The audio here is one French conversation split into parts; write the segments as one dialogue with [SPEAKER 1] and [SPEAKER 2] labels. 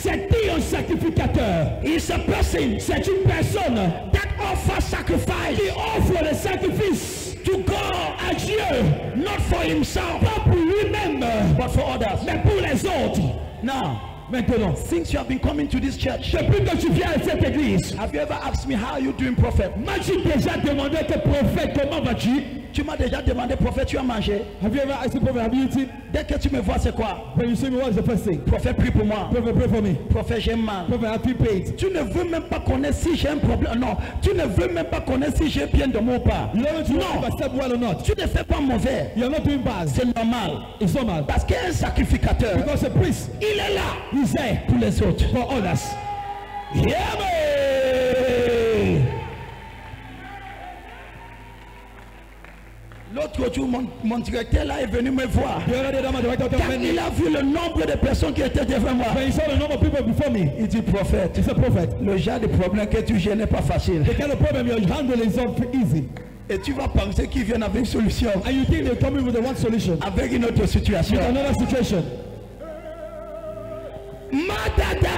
[SPEAKER 1] C'est un sacrificateur.
[SPEAKER 2] It's a person
[SPEAKER 1] C'est une personne
[SPEAKER 2] that offers sacrifice
[SPEAKER 1] qui offre le sacrifice
[SPEAKER 2] to God,
[SPEAKER 1] à Dieu,
[SPEAKER 2] not for himself,
[SPEAKER 1] pas pour lui-même,
[SPEAKER 2] but for others.
[SPEAKER 1] mais pour les autres.
[SPEAKER 2] Now,
[SPEAKER 1] Maintenant,
[SPEAKER 2] since you have been coming to this church,
[SPEAKER 1] depuis que tu viens à cette église,
[SPEAKER 2] have you ever asked me how are you doing, prophet?
[SPEAKER 1] m'as-tu déjà demandé que prophète, comment vas-tu?
[SPEAKER 2] Tu m'as déjà demandé, prophète, tu as mangé?
[SPEAKER 1] Have you ever asked the prophet, have you eaten?
[SPEAKER 2] Dès que tu me vois, c'est quoi?
[SPEAKER 1] When you see me, what is the first thing?
[SPEAKER 2] Prophète, prie pour moi.
[SPEAKER 1] Prophet, pray for me.
[SPEAKER 2] Prophète, j'ai mal.
[SPEAKER 1] Prophet, I feel paid.
[SPEAKER 2] Tu ne veux même pas connaître si j'ai un problème. Non, tu ne veux même pas connaître si j'ai bien de mon pas.
[SPEAKER 1] You don't know if I step well or not.
[SPEAKER 2] Tu ne fais pas mauvais.
[SPEAKER 1] You're not doing bad.
[SPEAKER 2] C'est normal.
[SPEAKER 1] It's normal.
[SPEAKER 2] Parce qu'un sacrificateur,
[SPEAKER 1] Because a priest,
[SPEAKER 2] il est là
[SPEAKER 1] he's there
[SPEAKER 2] pour les autres.
[SPEAKER 1] for others.
[SPEAKER 2] Yeah, man. L'autre jour, mon directeur là est venu me voir.
[SPEAKER 1] The other day, that my director
[SPEAKER 2] Quand
[SPEAKER 1] came to
[SPEAKER 2] il
[SPEAKER 1] me.
[SPEAKER 2] a vu le nombre de personnes qui étaient devant moi,
[SPEAKER 1] When he saw the number of people before me,
[SPEAKER 2] il dit, prophète,
[SPEAKER 1] he said, prophet,
[SPEAKER 2] le genre de problème que tu gères n'est pas facile.
[SPEAKER 1] the kind of problem you're handling is not easy.
[SPEAKER 2] Et tu vas penser qu'ils viennent avec une solution,
[SPEAKER 1] And you think they're coming with the one solution.
[SPEAKER 2] avec une autre situation.
[SPEAKER 1] With another situation.
[SPEAKER 2] Madada,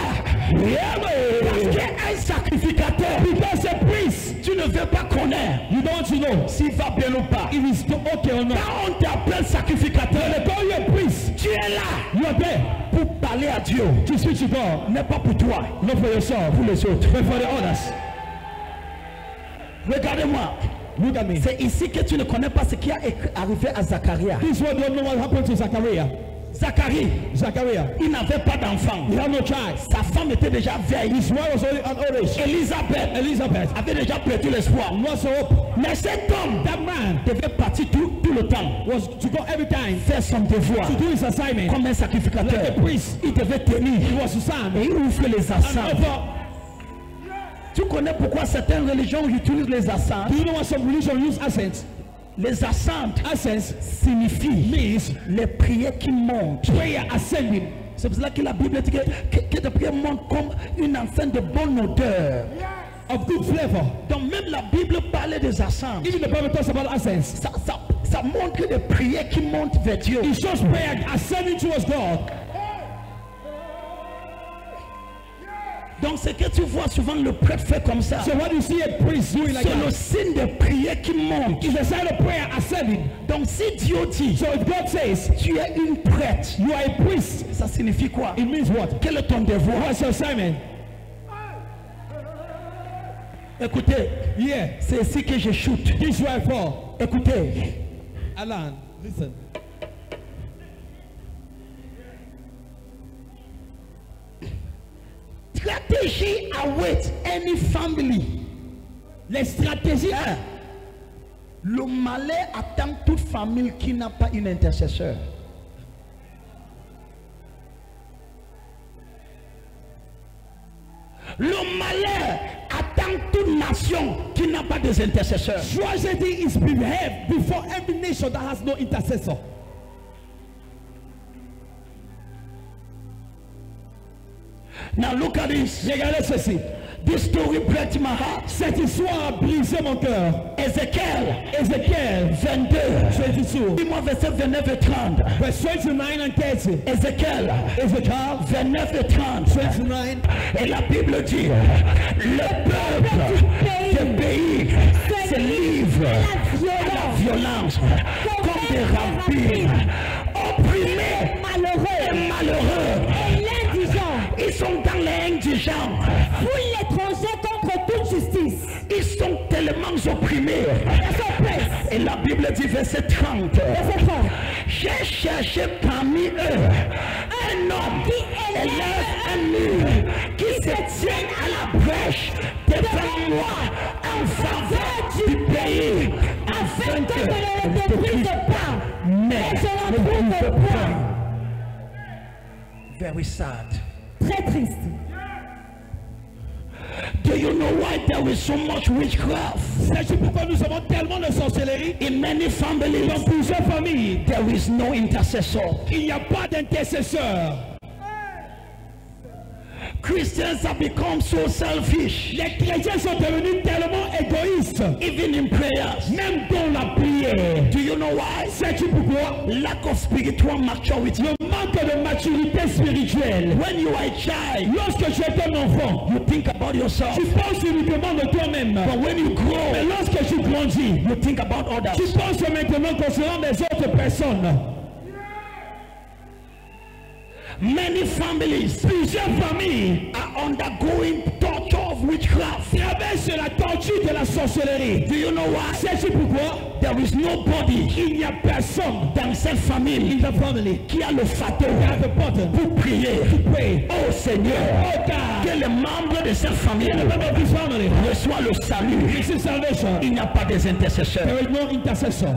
[SPEAKER 2] parce qu'un sacrificateur,
[SPEAKER 1] Because a priest,
[SPEAKER 2] tu ne veux pas connaître
[SPEAKER 1] you don't want to know
[SPEAKER 2] s'il va bien ou pas.
[SPEAKER 1] if it's okay or not.
[SPEAKER 2] Quand on t'appelle sacrificateur,
[SPEAKER 1] They call you a priest.
[SPEAKER 2] tu es là
[SPEAKER 1] You are there
[SPEAKER 2] pour parler à Dieu,
[SPEAKER 1] to speak to God,
[SPEAKER 2] n'est pas pour toi,
[SPEAKER 1] not for yourself,
[SPEAKER 2] pour les autres.
[SPEAKER 1] but for the others.
[SPEAKER 2] Regardez-moi,
[SPEAKER 1] Look at me.
[SPEAKER 2] c'est ici que tu ne connais pas ce qui est arrivé à Zacharia.
[SPEAKER 1] This one don't know what happened to Zachariah.
[SPEAKER 2] Zacharie,
[SPEAKER 1] Zachariah,
[SPEAKER 2] il n'avait pas d'enfant.
[SPEAKER 1] he had no child.
[SPEAKER 2] Sa femme était déjà vieille.
[SPEAKER 1] His wife was only an old age. Elizabeth
[SPEAKER 2] avait déjà perdu l'espoir.
[SPEAKER 1] lost her hope.
[SPEAKER 2] Mais cet homme
[SPEAKER 1] That man
[SPEAKER 2] devait partir tout le temps,
[SPEAKER 1] was to go every time
[SPEAKER 2] faire son devoir
[SPEAKER 1] to do his assignment.
[SPEAKER 2] comme un sacrificateur.
[SPEAKER 1] Like a priest.
[SPEAKER 2] Il devait tenir
[SPEAKER 1] He was to stand
[SPEAKER 2] et il ouvre les
[SPEAKER 1] and
[SPEAKER 2] encens.
[SPEAKER 1] offer.
[SPEAKER 2] Tu connais pourquoi certaines religions utilisent les encens?
[SPEAKER 1] Do you know what some religion use accents?
[SPEAKER 2] Les encens
[SPEAKER 1] Accents
[SPEAKER 2] signifient
[SPEAKER 1] means
[SPEAKER 2] les prières qui montent.
[SPEAKER 1] prayer ascending.
[SPEAKER 2] C'est pour cela que la Bible dit que les prières montent comme une enceinte de bonne odeur.
[SPEAKER 1] Of good flavor.
[SPEAKER 2] Donc même la Bible parlait des encens.
[SPEAKER 1] Even the Bible talks about accents.
[SPEAKER 2] Ça montre des prières qui montent vers Dieu.
[SPEAKER 1] It shows prayer ascending towards God.
[SPEAKER 2] Donc ce que tu vois souvent le prêtre fait comme ça,
[SPEAKER 1] So what you see a priest doing like
[SPEAKER 2] c'est le
[SPEAKER 1] that
[SPEAKER 2] signe de prière qui monte.
[SPEAKER 1] is a sign of prayer ascending.
[SPEAKER 2] Donc si Dieu dit,
[SPEAKER 1] So if God says
[SPEAKER 2] tu es une prêtre,
[SPEAKER 1] you are a priest,
[SPEAKER 2] ça signifie quoi?
[SPEAKER 1] it means what?
[SPEAKER 2] Quel est ton devoir?
[SPEAKER 1] What's your assignment?
[SPEAKER 2] Écoutez,
[SPEAKER 1] Yeah,
[SPEAKER 2] c'est ici que je chute.
[SPEAKER 1] this is where I fall.
[SPEAKER 2] Écoutez,
[SPEAKER 1] Alan, listen.
[SPEAKER 2] strategy awaits any family.
[SPEAKER 1] Les stratégies,
[SPEAKER 2] Hein? Le malheur attend toute famille qui n'a pas une intercesseur. Le malheur attend toute nation qui n'a pas des intercesseurs.
[SPEAKER 1] tragedy is behaved before every nation that has no intercessor.
[SPEAKER 2] Now look at this.
[SPEAKER 1] Regardez ceci.
[SPEAKER 2] This story breaks my heart.
[SPEAKER 1] Cette histoire a brisé mon cœur. Ézéchiel
[SPEAKER 2] 22.
[SPEAKER 1] 22,
[SPEAKER 2] Dis-moi verset 29 et 30.
[SPEAKER 1] verse 29 and 30.
[SPEAKER 2] Ézéchiel
[SPEAKER 1] Ezekiel
[SPEAKER 2] 29 et 30.
[SPEAKER 1] 29.
[SPEAKER 2] Et la Bible dit, le peuple du pays se livre à la violence comme des rapines, opprimés et malheureux.
[SPEAKER 3] Et l'indigent
[SPEAKER 2] Ils sont dans l'indigent.
[SPEAKER 3] fouille l'étranger contre toute justice.
[SPEAKER 2] Ils sont tellement opprimés. Et la Bible dit verset 30.
[SPEAKER 3] Verset 30.
[SPEAKER 2] J'ai cherché parmi eux un homme qui élève un mur, qui se tient à la brèche devant moi en faveur du pays, afin que
[SPEAKER 3] je ne le déprise pas,
[SPEAKER 2] mais
[SPEAKER 3] je
[SPEAKER 2] ne
[SPEAKER 3] n'en trouve
[SPEAKER 2] trouve
[SPEAKER 3] point.
[SPEAKER 2] pas. Very sad.
[SPEAKER 3] Très triste.
[SPEAKER 2] Do you know why there is so much witchcraft
[SPEAKER 1] Sais-tu pourquoi nous avons tellement de sorcellerie?
[SPEAKER 2] in many families?
[SPEAKER 1] Dans plusieurs familles,
[SPEAKER 2] There is no intercessor.
[SPEAKER 1] il n'y a pas d'intercesseur.
[SPEAKER 2] Christians have become so selfish,
[SPEAKER 1] Les chrétiens sont devenus tellement égoïstes,
[SPEAKER 2] even in prayers.
[SPEAKER 1] même dans la prière.
[SPEAKER 2] Do you know why?
[SPEAKER 1] Sais-tu pourquoi?
[SPEAKER 2] Lack of spiritual maturity.
[SPEAKER 1] Le manque de maturité spirituelle.
[SPEAKER 2] When you are a child,
[SPEAKER 1] Lorsque tu es un enfant,
[SPEAKER 2] you think about yourself.
[SPEAKER 1] tu penses uniquement de toi-même.
[SPEAKER 2] But when you
[SPEAKER 1] Mais
[SPEAKER 2] grow,
[SPEAKER 1] lorsque tu grandis,
[SPEAKER 2] you think about
[SPEAKER 1] tu
[SPEAKER 2] others.
[SPEAKER 1] penses maintenant concernant les autres personnes.
[SPEAKER 2] Many families
[SPEAKER 1] Plusieurs familles
[SPEAKER 2] are undergoing torture of witchcraft.
[SPEAKER 1] traversent la torture de la sorcellerie.
[SPEAKER 2] Do you know why?
[SPEAKER 1] Sais-tu pourquoi?
[SPEAKER 2] There is nobody
[SPEAKER 1] Il n'y a personne
[SPEAKER 2] dans cette famille
[SPEAKER 1] in the family
[SPEAKER 2] qui a le fardeau
[SPEAKER 1] who has the button
[SPEAKER 2] pour prier.
[SPEAKER 1] to pray.
[SPEAKER 2] Oh Seigneur,
[SPEAKER 1] Oh God,
[SPEAKER 2] que les membres de cette famille
[SPEAKER 1] the member of this family
[SPEAKER 2] reçoivent le salut.
[SPEAKER 1] receive salvation.
[SPEAKER 2] Il n'y a pas des intercesseurs.
[SPEAKER 1] There is no intercessor.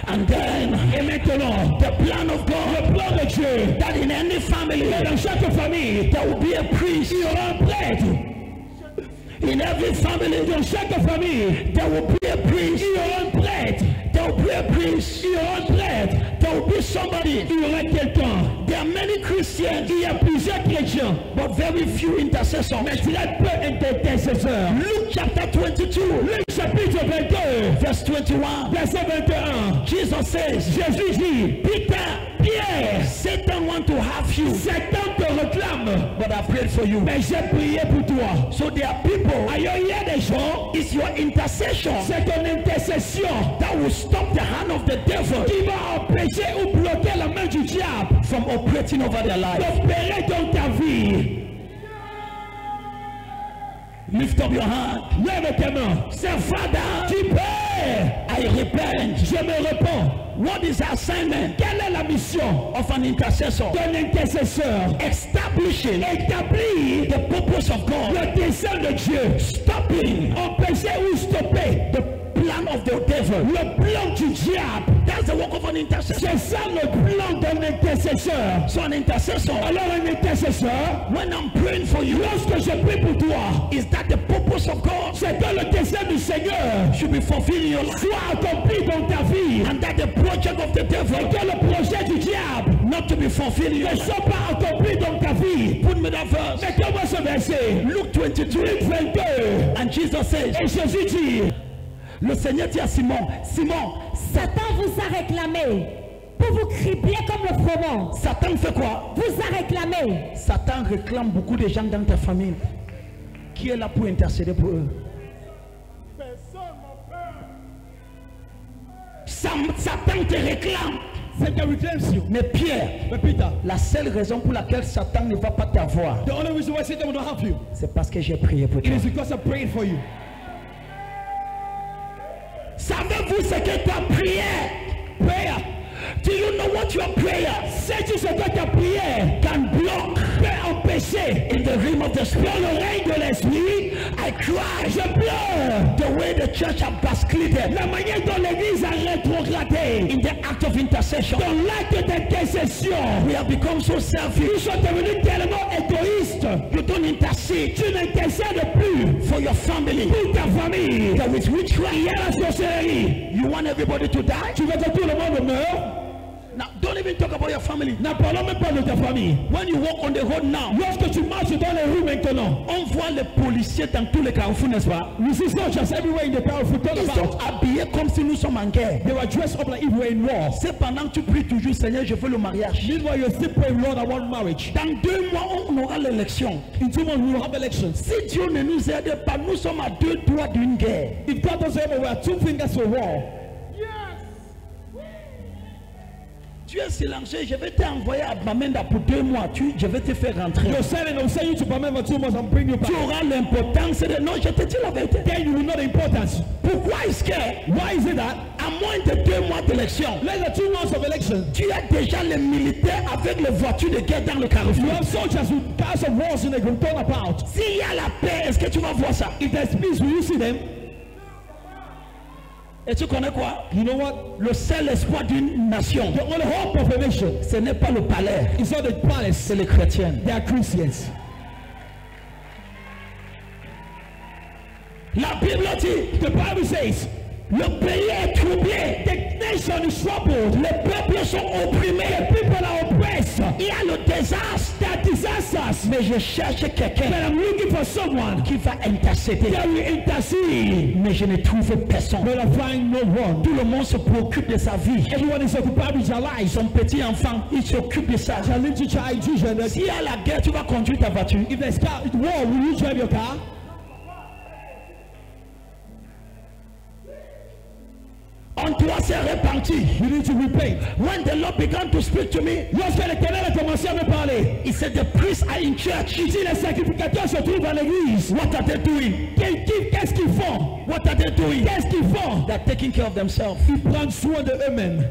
[SPEAKER 2] And then,
[SPEAKER 1] Et maintenant,
[SPEAKER 2] the plan of God,
[SPEAKER 1] le plan de Dieu,
[SPEAKER 2] that in any family,
[SPEAKER 1] dans chaque famille,
[SPEAKER 2] there will be a priest.
[SPEAKER 1] il y aura un prêtre.
[SPEAKER 2] In every family,
[SPEAKER 1] Dans chaque famille,
[SPEAKER 2] there will be a priest.
[SPEAKER 1] il y aura un prêtre.
[SPEAKER 2] There will be a priest.
[SPEAKER 1] Il y aura un prêtre.
[SPEAKER 2] There will be somebody.
[SPEAKER 1] Il y aura quelqu'un.
[SPEAKER 2] There are many Christians,
[SPEAKER 1] Il y a plusieurs chrétiens,
[SPEAKER 2] but very few intercessors.
[SPEAKER 1] mais très peu d'intercesseurs.
[SPEAKER 2] Luke chapter 22,
[SPEAKER 1] Luc chapitre 22,
[SPEAKER 2] verse 21.
[SPEAKER 1] verset 21.
[SPEAKER 2] Jesus says,
[SPEAKER 1] Jésus dit,
[SPEAKER 2] Peter,
[SPEAKER 1] Pierre,
[SPEAKER 2] Satan want to have you,
[SPEAKER 1] Satan te réclame,
[SPEAKER 2] but I prayed for you.
[SPEAKER 1] mais j'ai prié pour toi.
[SPEAKER 2] So there are people,
[SPEAKER 1] Ailleurs, il y a des gens,
[SPEAKER 2] it's your intercession
[SPEAKER 1] c'est ton intercession
[SPEAKER 2] that will stop the hand of the devil
[SPEAKER 1] qui va empêcher ou bloquer la main du diable
[SPEAKER 2] from operating over their life.
[SPEAKER 1] d'opérer dans ta vie.
[SPEAKER 2] Lift up your hand.
[SPEAKER 1] Lève tes mains.
[SPEAKER 2] Say, Father,
[SPEAKER 1] Dis, Père,
[SPEAKER 2] I repent.
[SPEAKER 1] je me réponds.
[SPEAKER 2] What is the assignment
[SPEAKER 1] Quelle est la mission
[SPEAKER 2] of an intercessor?
[SPEAKER 1] d'un intercesseur?
[SPEAKER 2] Establishing
[SPEAKER 1] Établir
[SPEAKER 2] the purpose of God.
[SPEAKER 1] le dessein de Dieu.
[SPEAKER 2] Stopping
[SPEAKER 1] Empêcher ou stopper
[SPEAKER 2] the plan of the devil.
[SPEAKER 1] le plan du diable.
[SPEAKER 2] That's the work of an intercessor.
[SPEAKER 1] C'est ça le plan d'un intercesseur.
[SPEAKER 2] So an intercessor,
[SPEAKER 1] Alors un intercesseur,
[SPEAKER 2] when I'm praying for you,
[SPEAKER 1] lorsque je prie pour toi,
[SPEAKER 2] is that the purpose of God
[SPEAKER 1] c'est que le dessein du Seigneur
[SPEAKER 2] should be fulfilled in your life.
[SPEAKER 1] soit accompli dans ta vie.
[SPEAKER 2] And that the project of the
[SPEAKER 1] Et
[SPEAKER 2] devil
[SPEAKER 1] que le projet du diable
[SPEAKER 2] not to be fulfilled in your
[SPEAKER 1] ne
[SPEAKER 2] life.
[SPEAKER 1] soit pas accompli dans ta vie.
[SPEAKER 2] Put me that verse.
[SPEAKER 1] Mettez-moi ce verset.
[SPEAKER 2] Luke 22.
[SPEAKER 1] Luc 22.
[SPEAKER 2] And Jesus says,
[SPEAKER 1] Et Jésus dit,
[SPEAKER 2] le Seigneur dit à Simon, Simon,
[SPEAKER 3] Satan vous a réclamé pour vous cribler comme le froment.
[SPEAKER 2] Satan fait quoi?
[SPEAKER 3] Vous a réclamé.
[SPEAKER 2] Satan réclame beaucoup de gens dans ta famille. Qui est là pour intercéder pour eux? Satan te réclame.
[SPEAKER 1] Satan reclaims you.
[SPEAKER 2] Mais Pierre,
[SPEAKER 1] But Peter,
[SPEAKER 2] la seule raison pour laquelle Satan ne va pas t'avoir,
[SPEAKER 1] the only reason why Satan will not help you,
[SPEAKER 2] c'est parce que j'ai prié pour
[SPEAKER 1] it
[SPEAKER 2] toi.
[SPEAKER 1] is because I prayed for you.
[SPEAKER 2] Savez-vous ce que ta prière?
[SPEAKER 1] Prayer.
[SPEAKER 2] Do you know what your prayer
[SPEAKER 1] Sais-tu ce que ta prière
[SPEAKER 2] can block
[SPEAKER 1] peut empêcher?
[SPEAKER 2] in the realm of the
[SPEAKER 1] Dans
[SPEAKER 2] spirit?
[SPEAKER 1] le règne de l'esprit,
[SPEAKER 2] I cry
[SPEAKER 1] je pleure.
[SPEAKER 2] the way the church have backslidden
[SPEAKER 1] La manière dont l'église a rétrogradé
[SPEAKER 2] in the act of intercession.
[SPEAKER 1] dans l'acte d'intercession.
[SPEAKER 2] We have become so
[SPEAKER 1] Nous
[SPEAKER 2] selfish.
[SPEAKER 1] sommes devenus tellement égoïstes.
[SPEAKER 2] You don't intercede
[SPEAKER 1] Tu n'intercèdes plus
[SPEAKER 2] for your family.
[SPEAKER 1] pour ta famille.
[SPEAKER 2] That with witchcraft,
[SPEAKER 1] Il y a la sorcellerie.
[SPEAKER 2] you want everybody to die.
[SPEAKER 1] Tu veux que tout le monde meure?
[SPEAKER 2] Now, don't even talk about your family.
[SPEAKER 1] Ne parlons même pas de ta famille.
[SPEAKER 2] When you walk on the road now,
[SPEAKER 1] Lorsque tu marches dans les rues maintenant,
[SPEAKER 2] on voit les policiers dans tous les carrefours, n'est-ce pas?
[SPEAKER 1] we see soldiers everywhere in the powerful
[SPEAKER 2] Ils sont
[SPEAKER 1] turnabout.
[SPEAKER 2] habillés comme si nous sommes en guerre.
[SPEAKER 1] They were dressed up like if we were in war.
[SPEAKER 2] C'est pendant que tu pries toujours, Seigneur, je veux le mariage.
[SPEAKER 1] Meanwhile, you're still praying, Lord, I want marriage.
[SPEAKER 2] Dans 2 mois, on aura l'élection.
[SPEAKER 1] In 2 months, we will have elections.
[SPEAKER 2] Si Dieu ne nous aide pas, nous sommes à 2 doigts d'une guerre.
[SPEAKER 1] If God doesn't help, we are 2 fingers for war.
[SPEAKER 2] Tu es silencieux, je vais t'envoyer à Bamenda pour 2 mois. Je vais te faire rentrer.
[SPEAKER 1] You're silent, I'll send you to Bamenda for 2 months and bring you
[SPEAKER 2] Tu
[SPEAKER 1] back.
[SPEAKER 2] auras l'importance de... Non, je te dis la vérité.
[SPEAKER 1] Then you will know the importance.
[SPEAKER 2] Pourquoi est-ce que,
[SPEAKER 1] Why is it that?
[SPEAKER 2] à moins de 2 mois d'élection,
[SPEAKER 1] Less than 2 months of election,
[SPEAKER 2] tu as déjà les militaires avec les voitures de guerre dans le
[SPEAKER 1] you
[SPEAKER 2] carrefour?
[SPEAKER 1] have soldiers with cars of wars in the turnabout.
[SPEAKER 2] S'il y a la paix, est-ce que tu vas voir ça?
[SPEAKER 1] If there's peace, will you see them?
[SPEAKER 2] Et tu connais quoi?
[SPEAKER 1] You know what?
[SPEAKER 2] Le seul espoir d'une nation,
[SPEAKER 1] The only hope of a nation
[SPEAKER 2] ce n'est pas le palais,
[SPEAKER 1] is not the palace.
[SPEAKER 2] c'est les chrétiens.
[SPEAKER 1] They are Christians.
[SPEAKER 2] La Bible dit,
[SPEAKER 1] The Bible says,
[SPEAKER 2] le pays est troublé,
[SPEAKER 1] the nation is troubled.
[SPEAKER 2] les peuples sont opprimés,
[SPEAKER 1] The people are oppressed.
[SPEAKER 2] il y a le désastre.
[SPEAKER 1] There are disasters. us.
[SPEAKER 2] Mais je cherche quelqu'un
[SPEAKER 1] But I'm looking for someone
[SPEAKER 2] qui va intercéder.
[SPEAKER 1] that will intercede.
[SPEAKER 2] Mais je ne trouve personne.
[SPEAKER 1] But I find no one.
[SPEAKER 2] Tout le monde se préoccupe de sa vie.
[SPEAKER 1] Everyone is occupied with their lives.
[SPEAKER 2] Son petit enfant, il s'occupe de ça.
[SPEAKER 1] Their little child, children.
[SPEAKER 2] S'il y a la guerre, tu vas conduire ta voiture.
[SPEAKER 1] If there's war, will you drive your car?
[SPEAKER 2] On doit se repentir.
[SPEAKER 1] You need to repent.
[SPEAKER 2] When the Lord began to speak to me,
[SPEAKER 1] Lorsque l'Éternel a commencé à me parler,
[SPEAKER 2] he said the priests are in church.
[SPEAKER 1] il dit les sacrificateurs se trouvent à l'église.
[SPEAKER 2] What are they doing?
[SPEAKER 1] Qu'est-ce qu'ils font?
[SPEAKER 2] What are they doing?
[SPEAKER 1] Qu'est-ce qu'ils font?
[SPEAKER 2] They're taking care of themselves.
[SPEAKER 1] Ils prennent soin de eux-mêmes.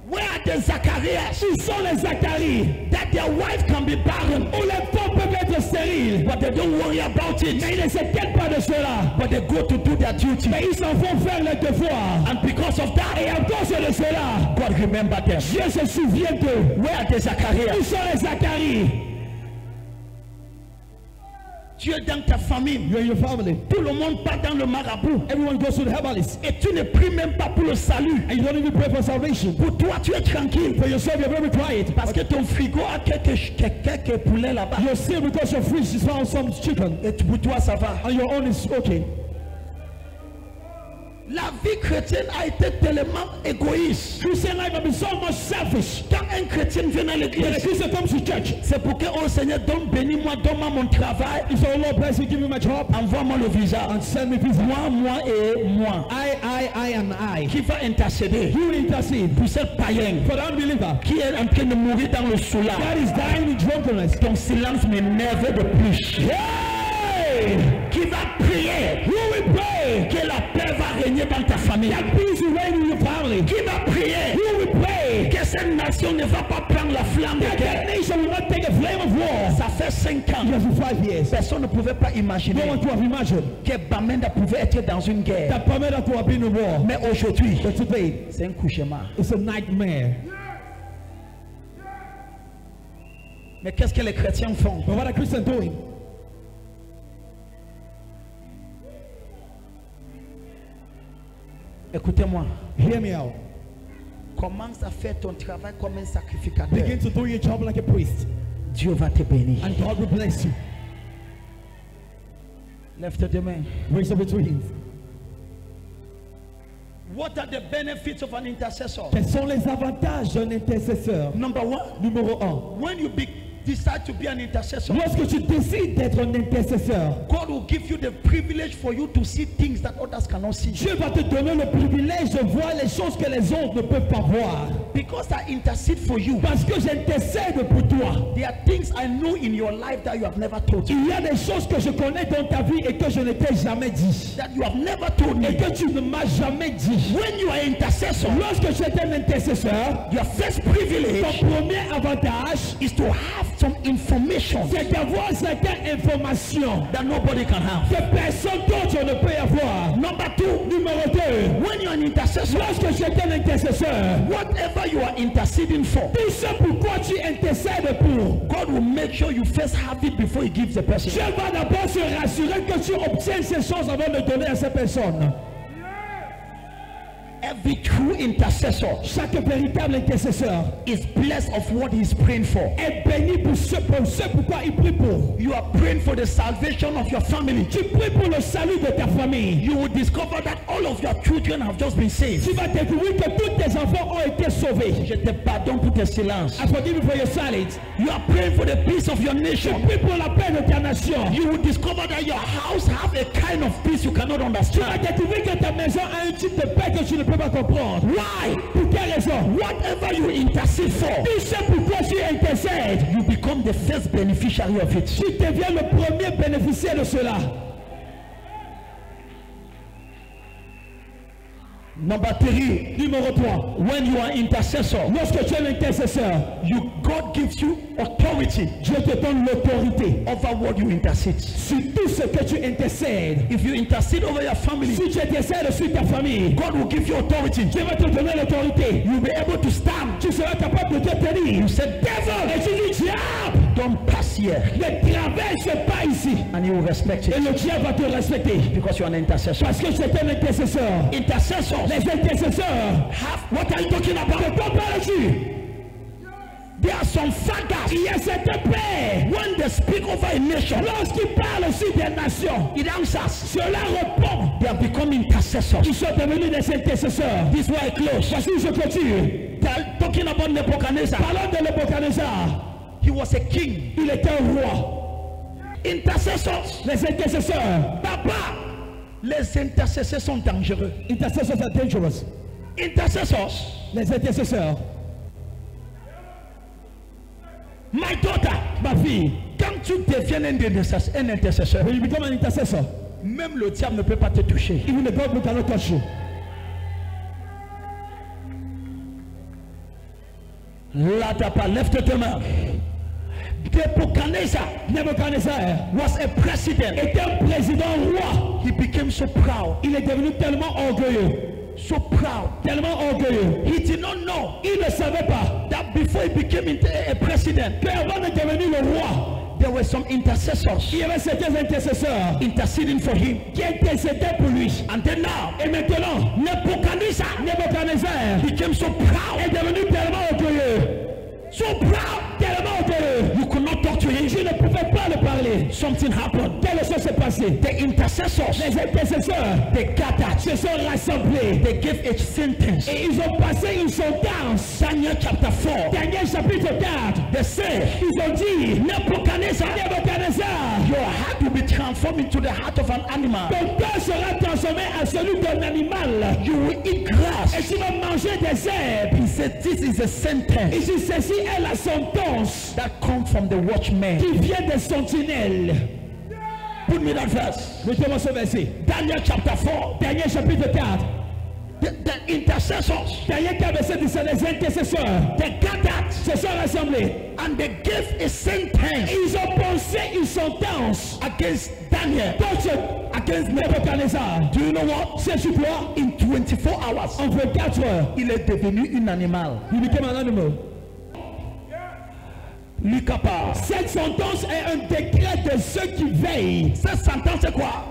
[SPEAKER 2] Where are the Zacharias?
[SPEAKER 1] Ils sont les Zacharie.
[SPEAKER 2] That their wife can be barren,
[SPEAKER 1] Où les femmes peuvent être stériles.
[SPEAKER 2] but they don't worry about it.
[SPEAKER 1] Mais ils ne s'inquiètent pas de cela.
[SPEAKER 2] But they go to do their duty.
[SPEAKER 1] Mais ils s'en vont faire le devoir.
[SPEAKER 2] And because of that,
[SPEAKER 1] Et à cause de cela,
[SPEAKER 2] God remember them.
[SPEAKER 1] Dieu se souvient d'eux.
[SPEAKER 2] Where are the Zacharias?
[SPEAKER 1] Où sont les Zacharie?
[SPEAKER 2] Tu es dans ta famille.
[SPEAKER 1] You're in your family.
[SPEAKER 2] Tout le monde part dans le marabout.
[SPEAKER 1] Everyone goes to the herbalist.
[SPEAKER 2] Et tu ne pries même pas pour le salut.
[SPEAKER 1] And you don't even pray for salvation.
[SPEAKER 2] Pour toi, tu es tranquille.
[SPEAKER 1] For yourself, you're very quiet.
[SPEAKER 2] Parce que ton frigo a quelques poulets là-bas.
[SPEAKER 1] You're still because your fridge is found some chicken.
[SPEAKER 2] Et pour toi, ça va.
[SPEAKER 1] And your own is okay.
[SPEAKER 2] La vie chrétienne a été tellement égoïste.
[SPEAKER 1] Christian life has been so much selfish.
[SPEAKER 2] Quand un chrétien vient à
[SPEAKER 1] When a
[SPEAKER 2] l'église,
[SPEAKER 1] Christian comes to church,
[SPEAKER 2] c'est pour que, oh Seigneur, bénis-moi, donne-moi mon travail,
[SPEAKER 1] he said, oh Lord, bless me, give me my job,
[SPEAKER 2] envoie-moi le visa.
[SPEAKER 1] and send me visa.
[SPEAKER 2] Moi et moi.
[SPEAKER 1] I, and I.
[SPEAKER 2] Qui va intercéder
[SPEAKER 1] You will intercede
[SPEAKER 2] pour cette païenne
[SPEAKER 1] for the unbeliever
[SPEAKER 2] qui est en train de mourir dans le soulard.
[SPEAKER 1] that is dying in drunkenness.
[SPEAKER 2] Ton silence m'énerve de plus.
[SPEAKER 1] Hey!
[SPEAKER 2] Qui va prier
[SPEAKER 1] Who will pray?
[SPEAKER 2] que la paix va régner dans ta famille.
[SPEAKER 1] That peace will reign in your family.
[SPEAKER 2] Qui va prier
[SPEAKER 1] Who will pray?
[SPEAKER 2] que cette nation ne va pas prendre la flamme de
[SPEAKER 1] That
[SPEAKER 2] guerre.
[SPEAKER 1] nation will not take a flame of war.
[SPEAKER 2] Ça fait 5 ans.
[SPEAKER 1] Just for 5 years.
[SPEAKER 2] Personne ne pouvait pas imaginer
[SPEAKER 1] No one could have imagined
[SPEAKER 2] que Bamenda pouvait être dans une guerre.
[SPEAKER 1] that Pamela could have been in war.
[SPEAKER 2] Mais aujourd'hui,
[SPEAKER 1] But today,
[SPEAKER 2] c'est un cauchemar.
[SPEAKER 1] it's a nightmare.
[SPEAKER 2] Mais qu'est-ce que les chrétiens font?
[SPEAKER 1] But what are Christians doing?
[SPEAKER 2] Écoutez-moi.
[SPEAKER 1] Hear me out.
[SPEAKER 2] Commence à faire ton travail comme un sacrificateur.
[SPEAKER 1] Begin to do your job like a priest,
[SPEAKER 2] Dieu va te bénir.
[SPEAKER 1] and God will bless you.
[SPEAKER 2] Lève tes deux mains.
[SPEAKER 1] Raise up your two hands.
[SPEAKER 2] What are the benefits of an intercessor?
[SPEAKER 1] Quels sont les avantages d'un intercesseur?
[SPEAKER 2] Number one,
[SPEAKER 1] Numéro 1.
[SPEAKER 2] when you decide to be an intercessor,
[SPEAKER 1] Lorsque tu décides d'être un intercesseur,
[SPEAKER 2] God will give you the privilege for you to see things that others cannot see.
[SPEAKER 1] Dieu va te donner le privilège de voir les choses que les autres ne peuvent pas voir.
[SPEAKER 2] Because I intercede for you,
[SPEAKER 1] Parce que j'intercède pour toi.
[SPEAKER 2] there are things I know in your life that you have never told me,
[SPEAKER 1] Il y a des choses que je connais dans ta vie et que je ne t'ai jamais dit.
[SPEAKER 2] that you have never told
[SPEAKER 1] Et
[SPEAKER 2] me.
[SPEAKER 1] que tu ne m'as jamais dit.
[SPEAKER 2] When you are intercessor,
[SPEAKER 1] Lorsque tu es un intercesseur,
[SPEAKER 2] your first privilege
[SPEAKER 1] ton premier avantage,
[SPEAKER 2] is to have some information
[SPEAKER 1] c'est d'avoir certaines informations
[SPEAKER 2] that nobody can have.
[SPEAKER 1] que personne d'autre ne peut avoir.
[SPEAKER 2] Number two,
[SPEAKER 1] Numéro 2.
[SPEAKER 2] when you are an intercessor,
[SPEAKER 1] Lorsque tu es un intercesseur,
[SPEAKER 2] whatever you are interceding for,
[SPEAKER 1] tout ce pourquoi tu intercèdes pour,
[SPEAKER 2] God will make sure you first have it before He gives the person.
[SPEAKER 1] Dieu va d'abord se rassurer que tu obtiennes ces choses avant de donner à ces personnes.
[SPEAKER 2] Every true intercessor
[SPEAKER 1] Chaque véritable intercesseur
[SPEAKER 2] is blessed of what he is praying for.
[SPEAKER 1] est béni pour ce pourquoi il prie pour.
[SPEAKER 2] You are praying for the salvation of your family.
[SPEAKER 1] Tu pries pour le salut de ta famille.
[SPEAKER 2] You will discover that all of your children have just been saved.
[SPEAKER 1] Tu vas découvrir que tous tes enfants ont été sauvés.
[SPEAKER 2] Je te pardonne pour tes silences.
[SPEAKER 1] I forgive you for your silence.
[SPEAKER 2] You are praying for the peace of your
[SPEAKER 1] Tu
[SPEAKER 2] nation.
[SPEAKER 1] pries pour la paix de ta nation.
[SPEAKER 2] You will discover that your house have a kind of peace you cannot
[SPEAKER 1] Tu vas
[SPEAKER 2] understand.
[SPEAKER 1] découvrir que ta maison a un type de paix que tu ne peux pas comprendre.
[SPEAKER 2] Why?
[SPEAKER 1] Pour quelle raison?
[SPEAKER 2] Whatever you intercede for,
[SPEAKER 1] Tu sais pourquoi tu intercèdes.
[SPEAKER 2] you become the first beneficiary of it.
[SPEAKER 1] Tu deviens le premier bénéficiaire de cela.
[SPEAKER 2] Number three,
[SPEAKER 1] Numéro 3.
[SPEAKER 2] when you are intercessor,
[SPEAKER 1] Lorsque tu es l'intercesseur,
[SPEAKER 2] God gives you authority
[SPEAKER 1] Dieu te donne l'autorité
[SPEAKER 2] over what you intercede.
[SPEAKER 1] sur tout ce que tu intercèdes.
[SPEAKER 2] If you intercede over your family,
[SPEAKER 1] Si tu intercèdes sur ta famille,
[SPEAKER 2] God will give you authority.
[SPEAKER 1] Dieu va te donner l'autorité.
[SPEAKER 2] You'll be able to stand.
[SPEAKER 1] Tu seras capable de te tenir.
[SPEAKER 2] You said, devil,
[SPEAKER 1] Et tu dis, diable,
[SPEAKER 2] don't pass here.
[SPEAKER 1] ne traverse pas ici.
[SPEAKER 2] And he will respect
[SPEAKER 1] Et
[SPEAKER 2] it
[SPEAKER 1] le diable va te respecter.
[SPEAKER 2] because you are an intercessor.
[SPEAKER 1] Parce que tu es un intercesseur.
[SPEAKER 2] Intercessors
[SPEAKER 1] Les intercesseurs,
[SPEAKER 2] have, what are you talking about?
[SPEAKER 1] de quoi parles-tu?
[SPEAKER 2] There are some fathers,
[SPEAKER 1] Il y a certains pères,
[SPEAKER 2] when they speak over a nation,
[SPEAKER 1] lorsqu'ils parlent aussi des nations,
[SPEAKER 2] it answers.
[SPEAKER 1] cela répond.
[SPEAKER 2] They have become intercessors.
[SPEAKER 1] Ils sont devenus des intercesseurs.
[SPEAKER 2] This is why I close.
[SPEAKER 1] Voici où je continue.
[SPEAKER 2] Talking about Nebuchadnezzar.
[SPEAKER 1] Parlons de Nebuchadnezzar.
[SPEAKER 2] He was a king.
[SPEAKER 1] Il était un roi.
[SPEAKER 2] Intercessors.
[SPEAKER 1] Les intercesseurs.
[SPEAKER 2] Papa, les intercesseurs sont dangereux.
[SPEAKER 1] Intercessors are dangerous.
[SPEAKER 2] Intercessors.
[SPEAKER 1] Les intercesseurs.
[SPEAKER 2] My daughter,
[SPEAKER 1] Ma fille,
[SPEAKER 2] quand tu deviens un intercesseur,
[SPEAKER 1] when you become an intercessor,
[SPEAKER 2] même le diable ne peut pas te toucher.
[SPEAKER 1] even the God cannot touch you.
[SPEAKER 2] Là, t'as pas, lève tes mains.
[SPEAKER 1] Nebuchadnezzar
[SPEAKER 2] was a president.
[SPEAKER 1] était un président roi.
[SPEAKER 2] He became so proud.
[SPEAKER 1] Il est devenu tellement orgueilleux.
[SPEAKER 2] So proud.
[SPEAKER 1] Tellement orgueilleux.
[SPEAKER 2] He did not know
[SPEAKER 1] Il ne savait pas
[SPEAKER 2] that before he became a president,
[SPEAKER 1] qu'avant de devenir le roi,
[SPEAKER 2] there were some intercessors
[SPEAKER 1] il y avait certains intercesseurs
[SPEAKER 2] interceding for him.
[SPEAKER 1] qui intercédaient pour lui.
[SPEAKER 2] And then now,
[SPEAKER 1] Et maintenant,
[SPEAKER 2] Nebuchadnezzar
[SPEAKER 1] Nebuchadnezzar
[SPEAKER 2] became so proud.
[SPEAKER 1] est devenu tellement orgueilleux.
[SPEAKER 2] So proud.
[SPEAKER 1] Tellement orgueilleux.
[SPEAKER 2] You could not talk to him.
[SPEAKER 1] Je ne pouvais pas le parler.
[SPEAKER 2] Something happened.
[SPEAKER 1] Quelque chose s'est passé.
[SPEAKER 2] The intercessors,
[SPEAKER 1] Les intercesseurs
[SPEAKER 2] they gathered.
[SPEAKER 1] se sont rassemblés.
[SPEAKER 2] They gave a sentence.
[SPEAKER 1] Et ils ont passé une sentence.
[SPEAKER 2] Daniel chapter 4.
[SPEAKER 1] Daniel chapitre 4.
[SPEAKER 2] They say,
[SPEAKER 1] Ils ont dit,
[SPEAKER 2] Nebuchadnezzar,
[SPEAKER 1] Nebuchadnezzar,
[SPEAKER 2] your heart will be transformed into the heart of an animal.
[SPEAKER 1] ton cœur sera transformé en celui d'un animal.
[SPEAKER 2] You will eat grass.
[SPEAKER 1] Et tu vas manger des herbes.
[SPEAKER 2] He said, this is a
[SPEAKER 1] Et
[SPEAKER 2] sentence
[SPEAKER 1] si ceci est la sentence
[SPEAKER 2] that comes from the watchman.
[SPEAKER 1] qui vient des sentinelles.
[SPEAKER 2] Put me that verse.
[SPEAKER 1] Mettez-moi ce verset.
[SPEAKER 2] Daniel chapter 4.
[SPEAKER 1] Daniel chapitre 4.
[SPEAKER 2] The intercessors,
[SPEAKER 1] Daniel 4 verset 10, c'est les intercesseurs
[SPEAKER 2] they gathered
[SPEAKER 1] se sont rassemblés.
[SPEAKER 2] and they gave a sentence
[SPEAKER 1] Ils ont pensé une sentence
[SPEAKER 2] against Daniel.
[SPEAKER 1] against Nebuchadnezzar.
[SPEAKER 2] Do you know what?
[SPEAKER 1] C'est sur quoi?
[SPEAKER 2] In 24 hours,
[SPEAKER 1] En 24 heures,
[SPEAKER 2] il est devenu un animal.
[SPEAKER 1] il became an animal.
[SPEAKER 2] Lucapa.
[SPEAKER 1] Cette sentence est un décret de ceux qui veillent.
[SPEAKER 2] Cette sentence c'est quoi?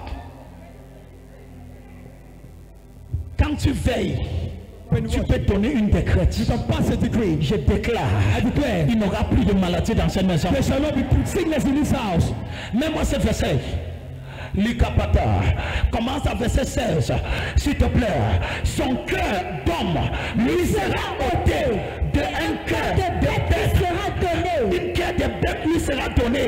[SPEAKER 2] Quand tu veilles, tu peux donner une décrète.
[SPEAKER 1] You can pass a decree.
[SPEAKER 2] Je déclare,
[SPEAKER 1] I declare,
[SPEAKER 2] il n'y aura plus de maladie dans cette maison.
[SPEAKER 1] there shall not be sickness in this house.
[SPEAKER 2] Mets-moi ce verset. Likapata. Commence à verset 16. S'il te plaît. Son cœur d'homme lui sera ôté. De un cœur de bête
[SPEAKER 3] sera donné.
[SPEAKER 2] Un cœur de bête lui sera donné.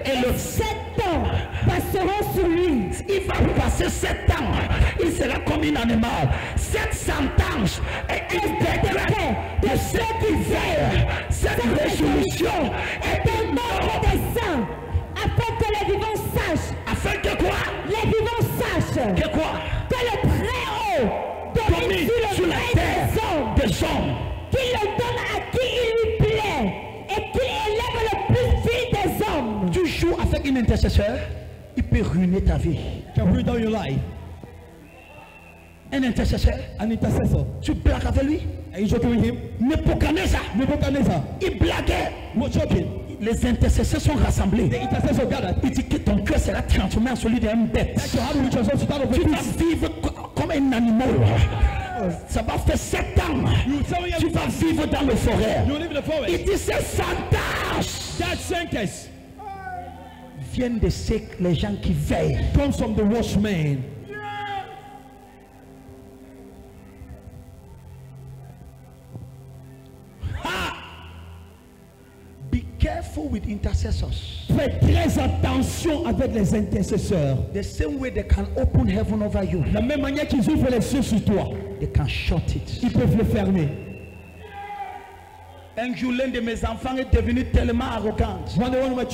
[SPEAKER 2] Et le
[SPEAKER 3] 7 ans passeront sur lui.
[SPEAKER 2] il va passer 7 ans. Il sera comme un animal. Cette sentence est un décret de ceux qui veillent. Cette résolution est un ordre
[SPEAKER 3] Des saints, afin que les vivants sachent,
[SPEAKER 2] afin que quoi?
[SPEAKER 3] les vivants sachent
[SPEAKER 2] Que quoi?
[SPEAKER 3] que le Très-Haut domine
[SPEAKER 2] Domine
[SPEAKER 3] sur
[SPEAKER 2] sur
[SPEAKER 3] le
[SPEAKER 2] la
[SPEAKER 3] règne
[SPEAKER 2] terre
[SPEAKER 3] des hommes,
[SPEAKER 2] des hommes.
[SPEAKER 3] qu'il le donne à qui il lui plaît, et qu'il élève le plus vil des hommes.
[SPEAKER 2] Tu joues avec un intercesseur, il peut ruiner ta vie.
[SPEAKER 1] Can bring down your life.
[SPEAKER 2] Un intercesseur,
[SPEAKER 1] An intercessor.
[SPEAKER 2] tu blagues avec lui.
[SPEAKER 1] Are you joking with him?
[SPEAKER 2] Nebuchadnezzar,
[SPEAKER 1] Nebuchadnezzar
[SPEAKER 2] il blaguait.
[SPEAKER 1] was joking.
[SPEAKER 2] Les intercesseurs sont rassemblés.
[SPEAKER 1] The intercessor gathered.
[SPEAKER 2] Il dit que ton cœur sera transformé en celui d'un bête.
[SPEAKER 1] So how do we transform to that of a
[SPEAKER 2] Tu vas
[SPEAKER 1] beast?
[SPEAKER 2] vivre comme un animal. Ça va faire 7 ans.
[SPEAKER 1] You tell me
[SPEAKER 2] Tu vas vivre dans le forêt.
[SPEAKER 1] you live in the forest.
[SPEAKER 2] Il dit c'est sentence.
[SPEAKER 1] That sentence
[SPEAKER 2] Viennent de ceux les gens qui veillent.
[SPEAKER 1] comes from the watchman.
[SPEAKER 2] Be careful with intercessors.
[SPEAKER 1] Faites très attention avec les intercesseurs.
[SPEAKER 2] The same way they can open heaven over you,
[SPEAKER 1] De la même manière qu'ils ouvrent les cieux sur toi,
[SPEAKER 2] they can shut it.
[SPEAKER 1] ils peuvent le fermer.
[SPEAKER 2] Un jour, l'un de mes enfants est devenu tellement arrogant.
[SPEAKER 1] One of my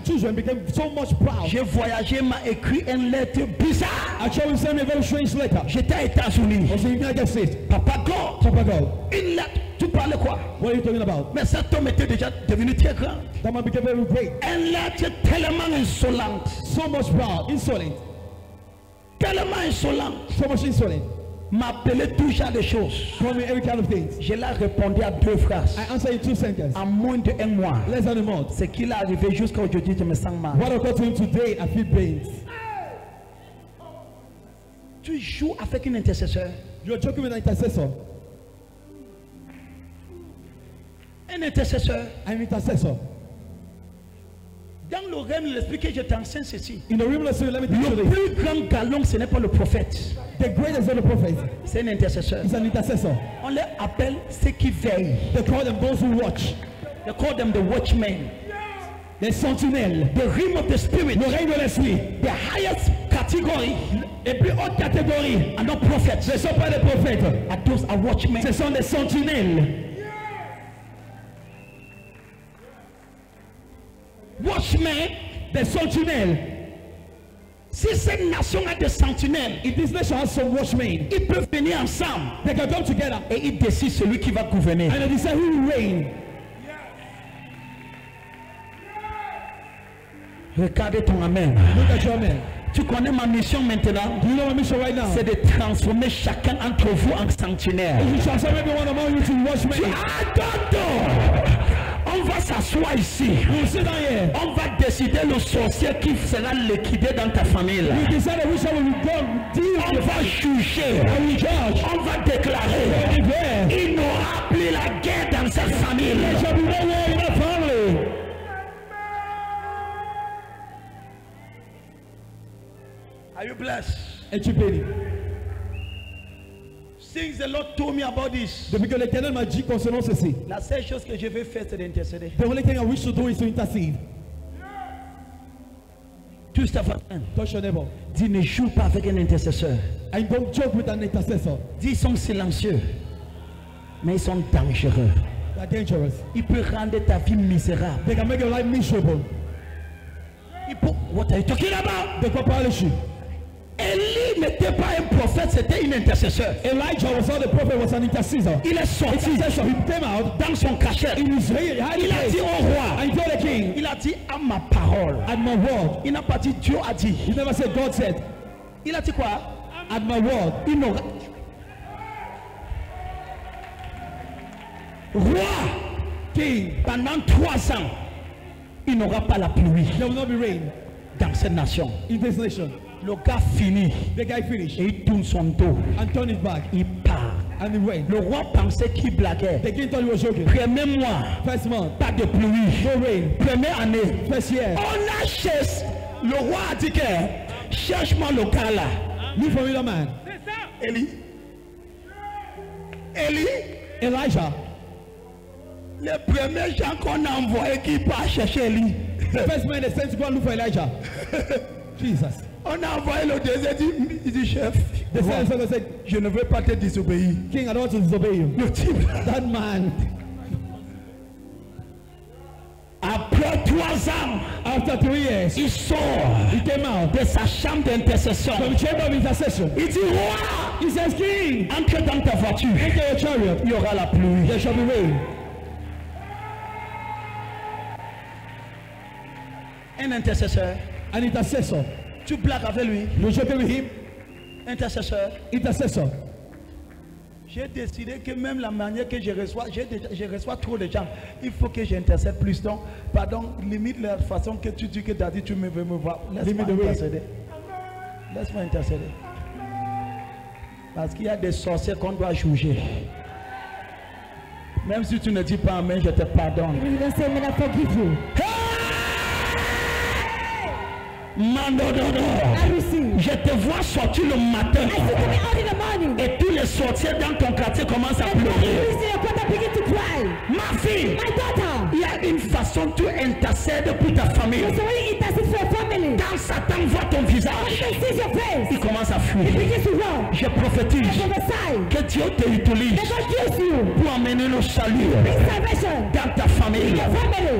[SPEAKER 1] children became so much proud.
[SPEAKER 2] J'ai voyagé, m'a écrit une lettre bizarre.
[SPEAKER 1] I showed him a very strange letter.
[SPEAKER 2] J'étais aux États-Unis.
[SPEAKER 1] I said, United States.
[SPEAKER 2] Papa God,
[SPEAKER 1] Papa God,
[SPEAKER 2] une lettre. Tu parles quoi?
[SPEAKER 1] what are you talking about?
[SPEAKER 2] Mais cet homme était déjà devenu très grand.
[SPEAKER 1] That man became very great.
[SPEAKER 2] Une lettre tellement insolente.
[SPEAKER 1] So much proud, insolent.
[SPEAKER 2] Tellement insolente.
[SPEAKER 1] So much insolent.
[SPEAKER 2] M'appelait tout genre de choses.
[SPEAKER 1] Call me every kind of things.
[SPEAKER 2] Je l'ai répondu à 2 phrases.
[SPEAKER 1] I answered in 2 sentences.
[SPEAKER 2] En moins de 1 mois.
[SPEAKER 1] Less than a month.
[SPEAKER 2] Ce qu'il est arrivé jusqu'à aujourd'hui, je me sens mal.
[SPEAKER 1] What occurred to him today, I feel pains.
[SPEAKER 2] Tu joues avec un intercesseur.
[SPEAKER 1] You're joking with an intercessor.
[SPEAKER 2] Un intercesseur.
[SPEAKER 1] An intercessor.
[SPEAKER 2] Dans le règne de l'esprit que je t'enseigne ceci.
[SPEAKER 1] In the realm of the spirit, let me teach you
[SPEAKER 2] Le
[SPEAKER 1] this.
[SPEAKER 2] plus grand galon, ce n'est pas le prophète.
[SPEAKER 1] The greatest of the prophets
[SPEAKER 2] C'est un intercesseur.
[SPEAKER 1] is an intercessor.
[SPEAKER 2] On les appelle ceux qui veillent.
[SPEAKER 1] They call them those who watch.
[SPEAKER 2] They call them the watchmen.
[SPEAKER 1] Les sentinelles.
[SPEAKER 2] The realm of the spirit.
[SPEAKER 1] Le règne de l'esprit.
[SPEAKER 2] The highest category.
[SPEAKER 1] Et plus haute catégorie.
[SPEAKER 2] Are not prophets.
[SPEAKER 1] Ce ne sont pas des prophètes.
[SPEAKER 2] Are those are watchmen.
[SPEAKER 1] Ce sont des sentinelles.
[SPEAKER 2] Watchmen.
[SPEAKER 1] Des sentinelles.
[SPEAKER 2] Si cette nation a des sentinelles,
[SPEAKER 1] If this nation has some watchmen,
[SPEAKER 2] ils peuvent venir ensemble
[SPEAKER 1] they can come together
[SPEAKER 2] et ils décident celui qui va gouverner.
[SPEAKER 1] and they decide who will reign.
[SPEAKER 2] Regardez ton amen.
[SPEAKER 1] Look at your man.
[SPEAKER 2] Tu connais ma mission maintenant?
[SPEAKER 1] Do you know my mission right now?
[SPEAKER 2] C'est de transformer chacun entre vous en sentinelle.
[SPEAKER 1] You shall serve everyone among you to watchmen.
[SPEAKER 2] On va s'asseoir ici.
[SPEAKER 1] You sit down here.
[SPEAKER 2] On va décider le sorcier qui sera liquidé dans ta famille.
[SPEAKER 1] You decide which one will go deal
[SPEAKER 2] On
[SPEAKER 1] with
[SPEAKER 2] va juger.
[SPEAKER 1] and we judge.
[SPEAKER 2] On va déclarer.
[SPEAKER 1] Declare.
[SPEAKER 2] Il n'aura plus la guerre dans cette famille.
[SPEAKER 1] There shall be no war in that family.
[SPEAKER 2] Are you blessed?
[SPEAKER 1] Es-tu béni?
[SPEAKER 2] Since the Lord told me about this,
[SPEAKER 1] Depuis que l'Éternel m'a dit concernant ceci,
[SPEAKER 2] la seule chose que je vais faire, c'est d'intercéder.
[SPEAKER 1] the only thing I wish to do is to intercede.
[SPEAKER 2] Touche ta femme.
[SPEAKER 1] Touch your neighbor.
[SPEAKER 2] Dis, ne joue pas avec un intercesseur.
[SPEAKER 1] And don't joke with an intercessor.
[SPEAKER 2] Dis, ils sont silencieux, mais ils sont dangereux.
[SPEAKER 1] They are dangerous.
[SPEAKER 2] Il peut rendre ta vie misérable.
[SPEAKER 1] They can make your life miserable.
[SPEAKER 2] Il peut... What are you talking about?
[SPEAKER 1] De quoi parles-tu?
[SPEAKER 2] Élie n'était pas un prophète, c'était un intercesseur.
[SPEAKER 1] Elijah was not a prophet, was an intercessor.
[SPEAKER 2] Il est sorti
[SPEAKER 1] Intercessor, he came out
[SPEAKER 2] dans son cachet.
[SPEAKER 1] in his hiding
[SPEAKER 2] Il a dit
[SPEAKER 1] place
[SPEAKER 2] au roi,
[SPEAKER 1] and he told the king,
[SPEAKER 2] il a dit à ma parole.
[SPEAKER 1] at my word.
[SPEAKER 2] Il n'a pas dit Dieu a dit.
[SPEAKER 1] He never said God said.
[SPEAKER 2] Il a dit quoi?
[SPEAKER 1] At my word.
[SPEAKER 2] Il n'aura... Roi,
[SPEAKER 1] King,
[SPEAKER 2] pendant 3 ans, il n'aura pas la pluie
[SPEAKER 1] there will not be rain
[SPEAKER 2] dans cette nation.
[SPEAKER 1] in this nation.
[SPEAKER 2] Le gars finit
[SPEAKER 1] The guy finished
[SPEAKER 2] et il tourne son dos.
[SPEAKER 1] and turned it back
[SPEAKER 2] Il part.
[SPEAKER 1] and he went.
[SPEAKER 2] Le roi pensait qu'il blaguait.
[SPEAKER 1] The king thought he was joking.
[SPEAKER 2] Premier mois,
[SPEAKER 1] First month,
[SPEAKER 2] pas de pluie.
[SPEAKER 1] no rain.
[SPEAKER 2] Première année,
[SPEAKER 1] First year,
[SPEAKER 2] on a cherché. Le roi a dit que cherche-moi le gars là.
[SPEAKER 1] look for me, man.
[SPEAKER 2] Élie. Élie.
[SPEAKER 1] Elijah,
[SPEAKER 2] Les premiers gens qu'on a envoyés qui partent chercher Élie.
[SPEAKER 1] the first man they sent to go and look for Elijah. Jesus.
[SPEAKER 2] On a envoyé le deuxième, il dit chef,
[SPEAKER 1] The second said,
[SPEAKER 2] je ne veux pas te désobéir.
[SPEAKER 1] King, I don't want to disobey you.
[SPEAKER 2] Le type,
[SPEAKER 1] That man,
[SPEAKER 2] après 3 ans,
[SPEAKER 1] after 3 years,
[SPEAKER 2] il sort
[SPEAKER 1] he came out
[SPEAKER 2] de sa chambre d'intercession.
[SPEAKER 1] from the chamber of intercession.
[SPEAKER 2] Il dit roi,
[SPEAKER 1] He says, King,
[SPEAKER 2] entre dans ta voiture,
[SPEAKER 1] enter your chariot.
[SPEAKER 2] il y aura la pluie.
[SPEAKER 1] There shall be rain.
[SPEAKER 2] Un intercesseur,
[SPEAKER 1] An intercessor.
[SPEAKER 2] tu blagues avec lui.
[SPEAKER 1] You joke with him?
[SPEAKER 2] Intercesseur,
[SPEAKER 1] Intercessor.
[SPEAKER 2] j'ai décidé que même la manière que je reçois trop de gens, il faut que j'intercède plus. Donc, pardon, limite la façon que tu dis que tu as dit, tu veux me voir. Laisse-moi
[SPEAKER 1] Limite, oui.
[SPEAKER 2] intercéder. Laisse-moi intercéder. Parce qu'il y a des sorciers qu'on doit juger. Même si tu ne dis pas amen, je te pardonne.
[SPEAKER 3] You don't say, "May I forgive you."
[SPEAKER 2] Mandododo.
[SPEAKER 3] I receive.
[SPEAKER 2] Je te vois sortir le matin
[SPEAKER 3] I see coming out in the morning.
[SPEAKER 2] et tous les sorciers dans ton quartier commencent à
[SPEAKER 3] And when you
[SPEAKER 2] pleurer.
[SPEAKER 3] see your daughter begin to cry.
[SPEAKER 2] Ma fille,
[SPEAKER 3] My daughter.
[SPEAKER 2] il y a une façon tu intercèdes pour ta famille.
[SPEAKER 3] So when you intercede for your family,
[SPEAKER 2] Quand Satan voit ton visage,
[SPEAKER 3] he sees your face.
[SPEAKER 2] il commence à
[SPEAKER 3] He
[SPEAKER 2] fuir.
[SPEAKER 3] begins to run.
[SPEAKER 2] Je prophétise
[SPEAKER 3] Prophesy.
[SPEAKER 2] que Dieu te utilise
[SPEAKER 3] May God use you.
[SPEAKER 2] pour amener le salut
[SPEAKER 3] Bring salvation.
[SPEAKER 2] dans ta famille.
[SPEAKER 3] Your family.